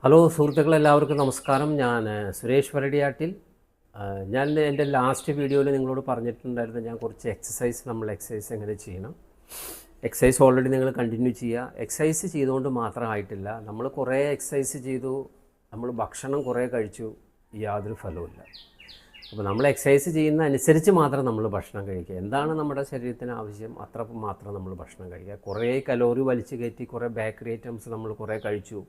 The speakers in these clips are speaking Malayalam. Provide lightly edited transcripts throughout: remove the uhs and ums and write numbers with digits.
ഹലോ സുഹൃത്തുക്കളെ, എല്ലാവർക്കും നമസ്കാരം. ഞാൻ സുരേഷ് വരടിയാട്ടിൽ. ഞാൻ എൻ്റെ ലാസ്റ്റ് വീഡിയോയിൽ നിങ്ങളോട് പറഞ്ഞിട്ടുണ്ടായിരുന്നു ഞാൻ കുറച്ച് എക്സസൈസ് എങ്ങനെ ചെയ്യണം. എക്സസൈസ് ഓൾറെഡി നിങ്ങൾ കണ്ടിന്യൂ ചെയ്യുക. എക്സസൈസ് ചെയ്തുകൊണ്ട് മാത്രമായിട്ടില്ല, നമ്മൾ കുറേ എക്സസൈസ് ചെയ്തു, നമ്മൾ ഭക്ഷണം കുറേ കഴിച്ചു, യാതൊരു ഫലവുമില്ല. അപ്പോൾ നമ്മൾ എക്സസൈസ് ചെയ്യുന്ന അനുസരിച്ച് മാത്രം നമ്മൾ ഭക്ഷണം കഴിക്കുക. എന്താണ് നമ്മുടെ ശരീരത്തിന് ആവശ്യം അത്ര മാത്രം നമ്മൾ ഭക്ഷണം കഴിക്കുക. കുറേ കലോറി വലിച്ചു കയറ്റി കുറേ ബേക്കറി ഐറ്റംസ് നമ്മൾ കുറേ കഴിച്ചു.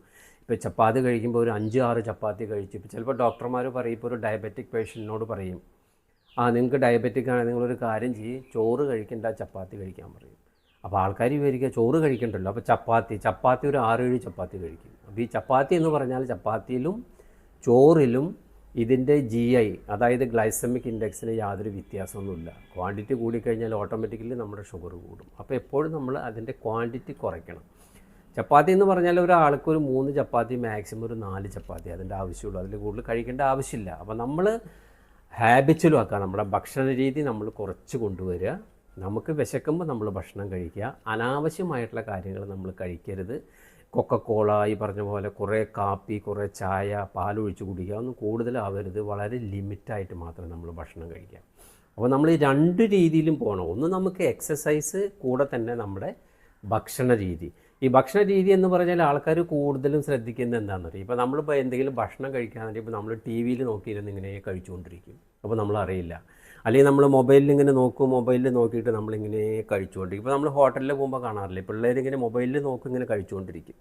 ഇപ്പോൾ ചപ്പാത്തി കഴിക്കുമ്പോൾ ഒരു 5-6 ചപ്പാത്തി കഴിച്ചു. ഇപ്പോൾ ചിലപ്പോൾ ഡോക്ടർമാർ പറയും, ഇപ്പോൾ ഒരു ഡയബറ്റിക് പേഷ്യൻറ്റിനോട് പറയും, നിങ്ങൾക്ക് ഡയബറ്റിക് ആണ്, നിങ്ങളൊരു കാര്യം ചെയ്യും, ചോറ് കഴിക്കേണ്ട, ചപ്പാത്തി കഴിക്കാൻ പറയും. അപ്പോൾ ആൾക്കാർ വിചാരിക്കുക ചോറ് കഴിക്കണ്ടല്ലോ, അപ്പോൾ ചപ്പാത്തി ഒരു 6-7 ചപ്പാത്തി കഴിക്കും. അപ്പോൾ ഈ ചപ്പാത്തി എന്ന് പറഞ്ഞാൽ ചപ്പാത്തിയിലും ചോറിലും ഇതിൻ്റെ GI, അതായത് ഗ്ലൈസമിക് ഇൻഡെക്സിന് യാതൊരു വ്യത്യാസമൊന്നുമില്ല. ക്വാണ്ടിറ്റി കൂടിക്കഴിഞ്ഞാൽ ഓട്ടോമാറ്റിക്കലി നമ്മുടെ ഷുഗർ കൂടും. അപ്പോൾ എപ്പോഴും നമ്മൾ അതിൻ്റെ ക്വാണ്ടിറ്റി കുറയ്ക്കണം. ചപ്പാത്തി എന്ന് പറഞ്ഞാൽ ഒരാൾക്ക് ഒരു 3 ചപ്പാത്തി, മാക്സിമം ഒരു 4 ചപ്പാത്തി അതിൻ്റെ ആവശ്യമുള്ളൂ. അതിൽ കൂടുതൽ കഴിക്കേണ്ട ആവശ്യമില്ല. അപ്പോൾ നമ്മൾ ഹാബിച്വലും ആക്കുക, നമ്മുടെ ഭക്ഷണ രീതി നമ്മൾ കുറച്ച് കൊണ്ടുവരിക. നമുക്ക് വിശക്കുമ്പോൾ നമ്മൾ ഭക്ഷണം കഴിക്കുക. അനാവശ്യമായിട്ടുള്ള കാര്യങ്ങൾ നമ്മൾ കഴിക്കരുത്. കൊക്കക്കോള, ഈ പറഞ്ഞ പോലെ കുറേ കാപ്പി, കുറേ ചായ, പാലൊഴിച്ച് കുടിക്കുക, ഒന്നും കൂടുതലാവരുത്. വളരെ ലിമിറ്റായിട്ട് മാത്രം നമ്മൾ ഭക്ഷണം കഴിക്കുക. അപ്പോൾ നമ്മൾ ഈ 2 രീതിയിലും പോകണം. ഒന്ന് നമുക്ക് എക്സസൈസ്, കൂടെ തന്നെ നമ്മുടെ ഭക്ഷണ രീതി. ഈ ഭക്ഷണ രീതി എന്ന് പറഞ്ഞാൽ ആൾക്കാർ കൂടുതലും ശ്രദ്ധിക്കുന്നത് എന്താണെന്ന് അറിയാം. ഇപ്പോൾ നമ്മളിപ്പോൾ എന്തെങ്കിലും ഭക്ഷണം കഴിക്കാമെന്ന് ഇപ്പോൾ നമ്മൾ TV നോക്കിയിരുന്ന് ഇങ്ങനെ കഴിച്ചുകൊണ്ടിരിക്കും. അപ്പോൾ നമ്മളറിയില്ല. അല്ലെങ്കിൽ നമ്മൾ മൊബൈലിൽ ഇങ്ങനെ നോക്കും, മൊബൈലിൽ നോക്കിയിട്ട് നമ്മളിങ്ങനെ കഴിച്ചുകൊണ്ടിരിക്കും. ഇപ്പോൾ നമ്മൾ ഹോട്ടലിൽ പോകുമ്പോൾ കാണാറില്ലേ, പിള്ളേരിങ്ങനെ മൊബൈലിൽ നോക്കും, ഇങ്ങനെ കഴിച്ചുകൊണ്ടിരിക്കും.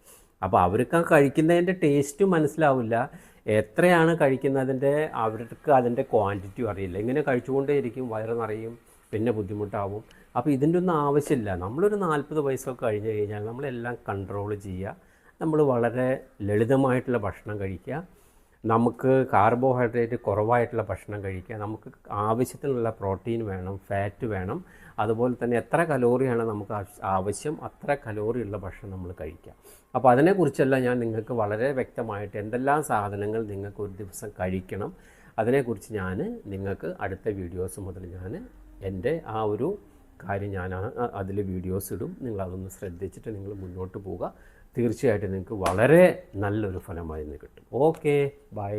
അപ്പോൾ അവർക്ക് ആ കഴിക്കുന്നതിൻ്റെ ടേസ്റ്റും മനസ്സിലാവില്ല, എത്രയാണ് കഴിക്കുന്നതിൻ്റെ അവർക്ക് അതിൻ്റെ ക്വാണ്ടിറ്റിയും അറിയില്ല. ഇങ്ങനെ കഴിച്ചുകൊണ്ടേയിരിക്കും, വയറ് നിറയും, പിന്നെ ബുദ്ധിമുട്ടാവും. അപ്പോൾ ഇതിൻ്റെ ഒന്നും ആവശ്യമില്ല. നമ്മളൊരു 40 വയസ്സൊക്കെ കഴിഞ്ഞ് കഴിഞ്ഞാൽ നമ്മളെല്ലാം കൺട്രോൾ ചെയ്യുക. നമ്മൾ വളരെ ലളിതമായിട്ടുള്ള ഭക്ഷണം കഴിക്കുക. നമുക്ക് കാർബോഹൈഡ്രേറ്റ് കുറവായിട്ടുള്ള ഭക്ഷണം കഴിക്കുക. നമുക്ക് ആവശ്യത്തിനുള്ള പ്രോട്ടീൻ വേണം, ഫാറ്റ് വേണം. അതുപോലെ തന്നെ എത്ര കലോറിയാണ് നമുക്ക് ആവശ്യം, അത്ര കലോറിയുള്ള ഭക്ഷണം നമ്മൾ കഴിക്കുക. അപ്പോൾ അതിനെക്കുറിച്ചെല്ലാം ഞാൻ നിങ്ങൾക്ക് വളരെ വ്യക്തമായിട്ട് എന്തെല്ലാം സാധനങ്ങൾ നിങ്ങൾക്ക് ഒരു ദിവസം കഴിക്കണം, അതിനെക്കുറിച്ച് ഞാൻ നിങ്ങൾക്ക് അടുത്ത വീഡിയോസ് മുതൽ ഞാൻ എൻ്റെ ആ ഒരു കാര്യം ഞാൻ അതിൽ വീഡിയോസ് ഇടും. നിങ്ങളതൊന്ന് ശ്രദ്ധിച്ചിട്ട് നിങ്ങൾ മുന്നോട്ട് പോവുക. തീർച്ചയായിട്ടും നിങ്ങൾക്ക് വളരെ നല്ലൊരു ഫലമായി നിന്ന് കിട്ടും. Okay, by.